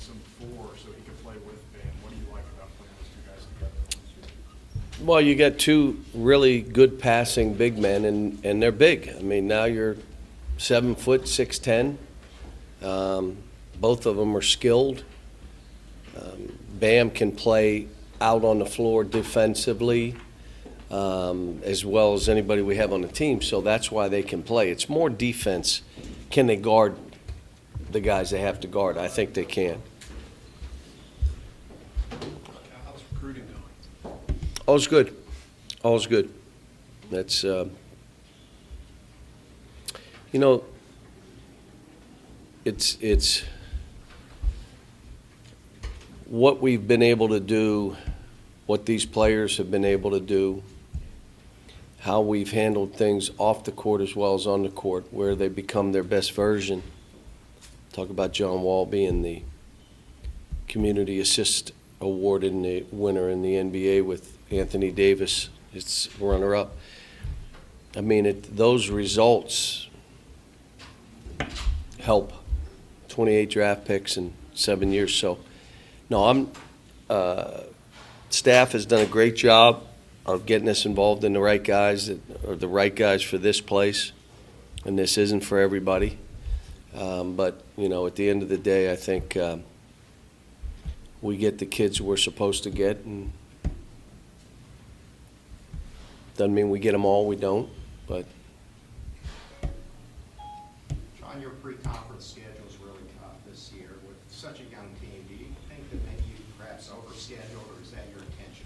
some four so he could play with Bam. What do you like about playing those two guys together? Well, you got two really good passing big men, and they're big. I mean, now you're 7 foot, 6'10". Both of them are skilled. Bam can play out on the floor defensively as well as anybody we have on the team, so that's why they can play. It's more defense. Can they guard the guys they have to guard? I think they can. How's recruiting going? All's good. All's good. That's, it's what we've been able to do, what these players have been able to do, how we've handled things off the court as well as on the court, where they become their best version. Talk about John Wall being the Community Assist Award in the winner in the NBA with Anthony Davis. It's runner-up. I mean, those results help. 28 draft picks in 7 years. So, no, staff has done a great job of getting us involved in the right guys that are the right guys for this place, and this isn't for everybody. But, at the end of the day, I think we get the kids we're supposed to get, and doesn't mean we get them all, we don't, but. John, your pre-conference schedule is really tough this year. With such a young team, do you think that maybe you perhaps overscheduled, or is that your intention?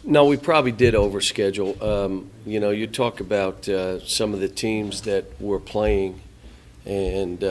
No, we probably did overschedule. You talk about some of the teams that we're playing, and,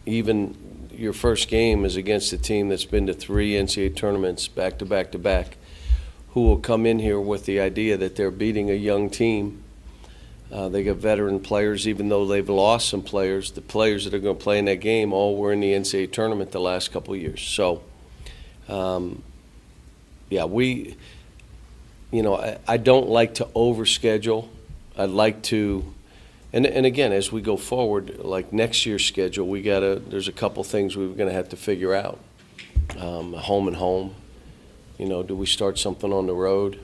even your first game is against a team that's been to 3 NCAA tournaments back to back to back, who will come in here with the idea that they're beating a young team. They got veteran players, even though they've lost some players. The players that are going to play in that game all were in the NCAA tournament the last couple of years. So, I don't like to overschedule. I'd like to, and again, as we go forward, like next year's schedule, there's a couple things we're going to have to figure out. Home and home. Do we start something on the road?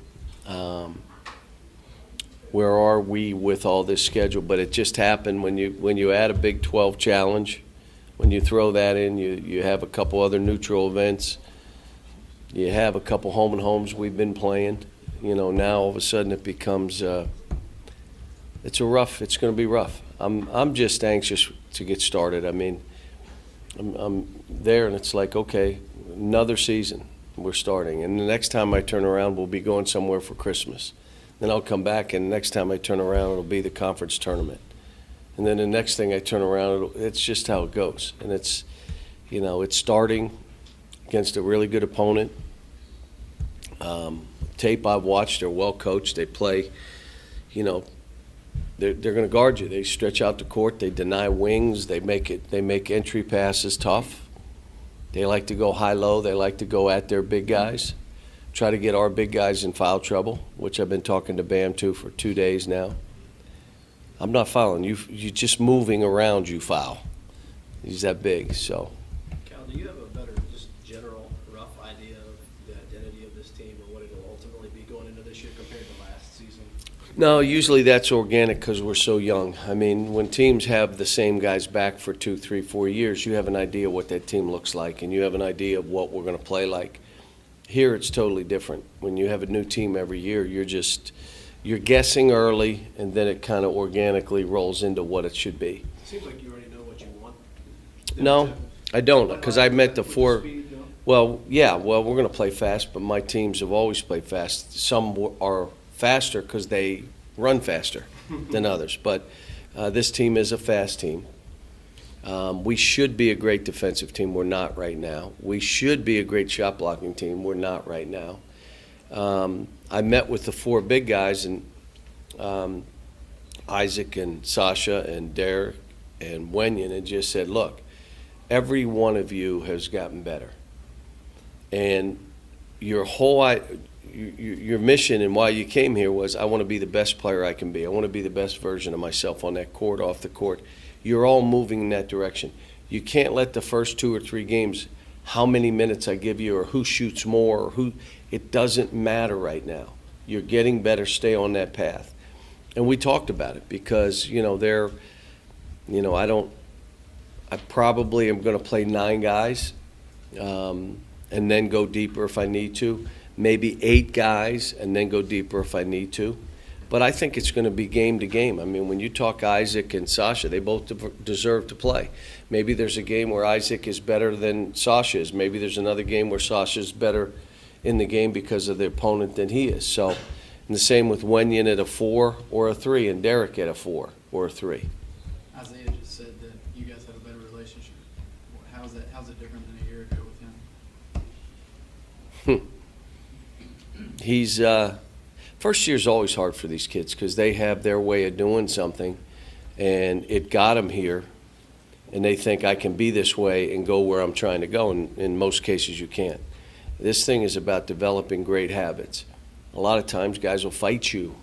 Where are we with all this schedule? But it just happened when you add a Big 12 challenge, when you throw that in, you have a couple other neutral events. You have a couple home and homes we've been playing. Now all of a sudden it becomes it's going to be rough. I'm just anxious to get started. I mean, I'm there and it's like, okay, another season. We're starting, and the next time I turn around, we'll be going somewhere for Christmas. Then I'll come back, and the next time I turn around, it'll be the conference tournament. And then the next thing I turn around, it's just how it goes. And it's starting against a really good opponent. Tape I've watched, they're well coached. They play, they're going to guard you. They stretch out the court. They deny wings. They make entry passes tough. They like to go high-low. They like to go at their big guys, try to get our big guys in foul trouble, which I've been talking to Bam to for 2 days now. I'm not fouling. You're just moving around, you foul. He's that big, so. Cal, do you have a better, just general, rough idea of the identity of this team or what it will ultimately be going into this year compared to last season? No, usually that's organic because we're so young. I mean, when teams have the same guys back for 2, 3, 4 years, you have an idea what that team looks like, and you have an idea of what we're going to play like. Here, it's totally different. When you have a new team every year, you're guessing early, and then it kind of organically rolls into what it should be. It seems like you already know what you want. No, I don't, because I met the With four. speed, no? Well, yeah, we're going to play fast, but my teams have always played fast. Some are faster because they run faster than others, but this team is a fast team. We should be a great defensive team. We're not right now. We should be a great shot blocking team. We're not right now. I met with the 4 big guys, and Isaac and Sasha and Derek and Wenyan, and just said, look, every one of you has gotten better. And your mission and why you came here was, I want to be the best player I can be. I want to be the best version of myself on that court, off the court. You're all moving in that direction. You can't let the first 2 or 3 games, how many minutes I give you or who shoots more or who, it doesn't matter right now. You're getting better, stay on that path. And we talked about it because, I probably am going to play 9 guys and then go deeper if I need to. Maybe 8 guys and then go deeper if I need to. But I think it's going to be game to game. I mean, when you talk Isaac and Sasha, they both deserve to play. Maybe there's a game where Isaac is better than Sasha is. Maybe there's another game where Sasha is better in the game because of the opponent than he is. So, and the same with Wenyan at a 4 or a 3 and Derek at a 4 or a 3. Isaiah just said that you guys have a better relationship. How's it different than a year ago with him? He's first year's always hard for these kids because they have their way of doing something, and it got them here, and they think I can be this way and go where I'm trying to go, and in most cases you can't. This thing is about developing great habits. A lot of times guys will fight you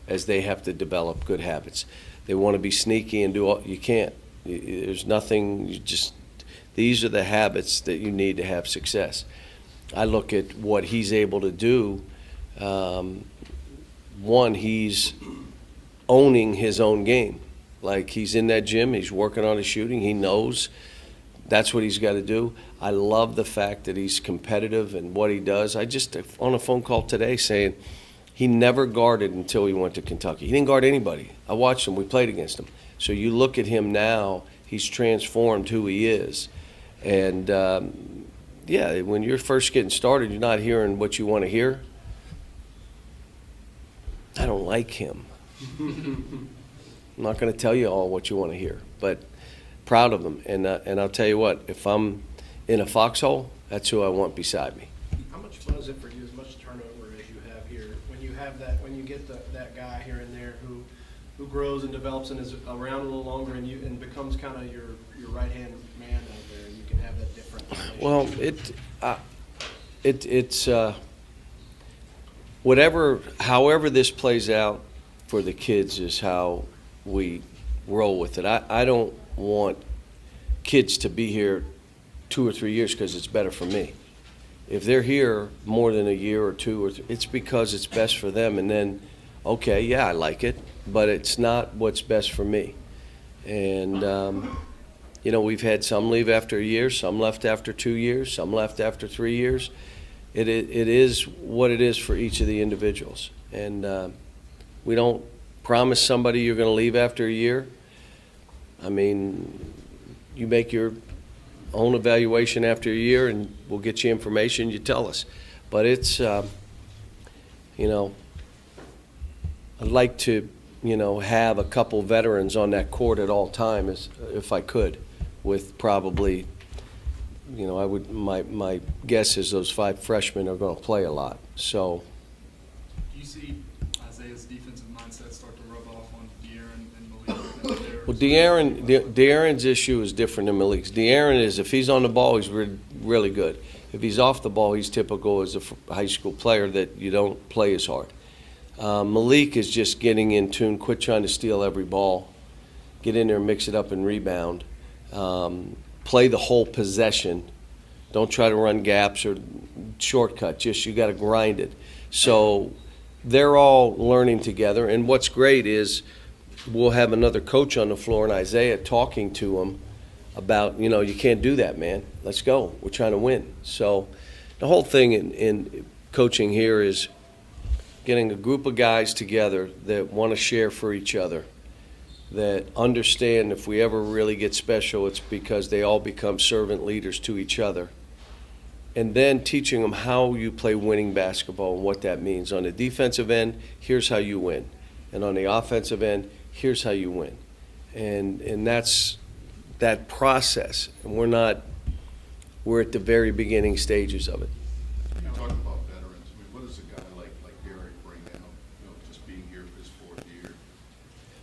as they have to develop good habits. They want to be sneaky and do all, you can't. There's nothing, these are the habits that you need to have success. I look at what he's able to do. One, he's owning his own game. Like, he's in that gym, he's working on his shooting, he knows that's what he's got to do. I love the fact that he's competitive and what he does. I just, on a phone call today saying he never guarded until he went to Kentucky. He didn't guard anybody. I watched him, we played against him. So you look at him now, he's transformed who he is. And yeah, when you're first getting started, you're not hearing what you want to hear. I don't like him. I'm not going to tell you all what you want to hear, but proud of him. And I'll tell you what, if I'm in a foxhole, that's who I want beside me. How much fun is it for you, as much turnover as you have here, when you have that, when you get that guy here and there who grows and develops and is around a little longer and becomes kind of your right-hand man out there, and you can have that different relationship? Well, it's however this plays out for the kids is how we roll with it. I don't want kids to be here 2 or 3 years because it's better for me. If they're here more than a year or 2 or 3, it's because it's best for them. And then, okay, yeah, I like it, but it's not what's best for me. And we've had some leave after a year, some left after 2 years, some left after 3 years. It is what it is for each of the individuals. And we don't promise somebody you're going to leave after a year. I mean, you make your own evaluation after a year, and we'll get you information, you tell us. But it's, I'd like to, have a couple veterans on that court at all times, if I could, with probably, my guess is those 5 freshmen are going to play a lot. So, Do you see Isaiah's defensive mindset start to rub off on De'Aaron and Malik? well, De'Aaron's issue is different than Malik's. De'Aaron is, if he's on the ball, he's really good. If he's off the ball, he's typical as a high school player that you don't play as hard. Malik is just getting in tune, quit trying to steal every ball, get in there, mix it up and rebound. Play the whole possession. Don't try to run gaps or shortcut. Just you got to grind it. So they're all learning together. And what's great is we'll have another coach on the floor and Isaiah talking to him about, you can't do that, man. Let's go. We're trying to win. So the whole thing in coaching here is getting a group of guys together that want to share for each other, that understand if we ever really get special, it's because they all become servant leaders to each other. And then teaching them how you play winning basketball and what that means. On the defensive end, here's how you win. And on the offensive end, here's how you win. And that's that process. And we're at the very beginning stages of it. You talk about veterans. I mean, what does a guy like Derek bring out, just being here for his 4th year?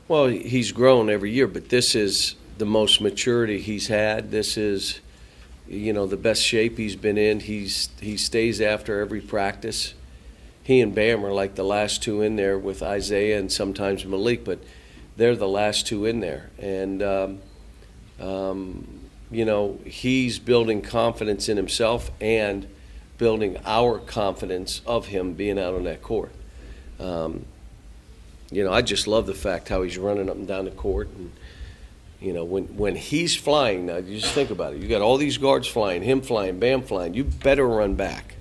Well, he's grown every year, but this is the most maturity he's had. This is, the best shape he's been in. He stays after every practice. He and Bam are like the last 2 in there with Isaiah and sometimes Malik, but they're the last 2 in there. And you know, he's building confidence in himself and building our confidence of him being out on that court. You know, I just love the fact how he's running up and down the court. And, you know, when he's flying, now you just think about it. You got all these guards flying, him flying, Bam flying. You better run back.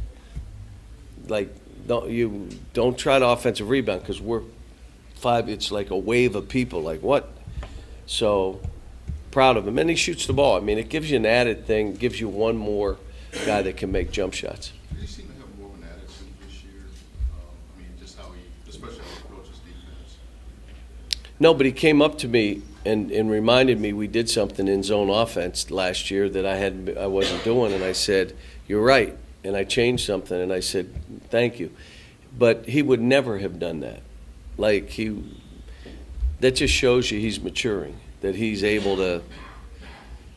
Like, don't try to offensive rebound because we're five. It's like a wave of people. Like, what? So proud of him. And he shoots the ball. I mean, it gives you an added thing, gives you one more guy that can make jump shots. Do you seem to have more of an attitude this year? I mean, just how he, especially how he approaches defense. No, but he came up to me and reminded me we did something in zone offense last year that I wasn't doing, and I said, "You're right," and I changed something, and I said, "Thank you," but he would never have done that. Like that just shows you he's maturing, that he's able to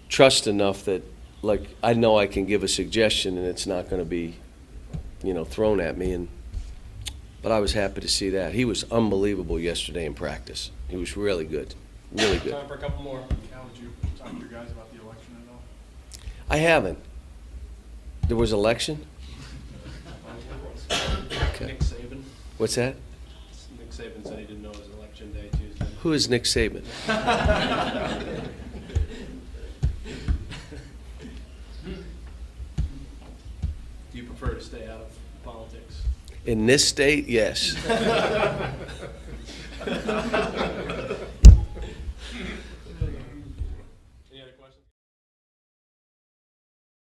trust enough that, like, I know I can give a suggestion and it's not going to be, you know, thrown at me. But I was happy to see that. He was unbelievable yesterday in practice. He was really good, really good. Time for a couple more. Cal, did you talk to your guys about the election at all? I haven't. There was election? Okay. Nick Saban. What's that? Nick Saban said he didn't know it was election day Tuesday. Who is Nick Saban? Do you prefer to stay out of politics? In this state, yes.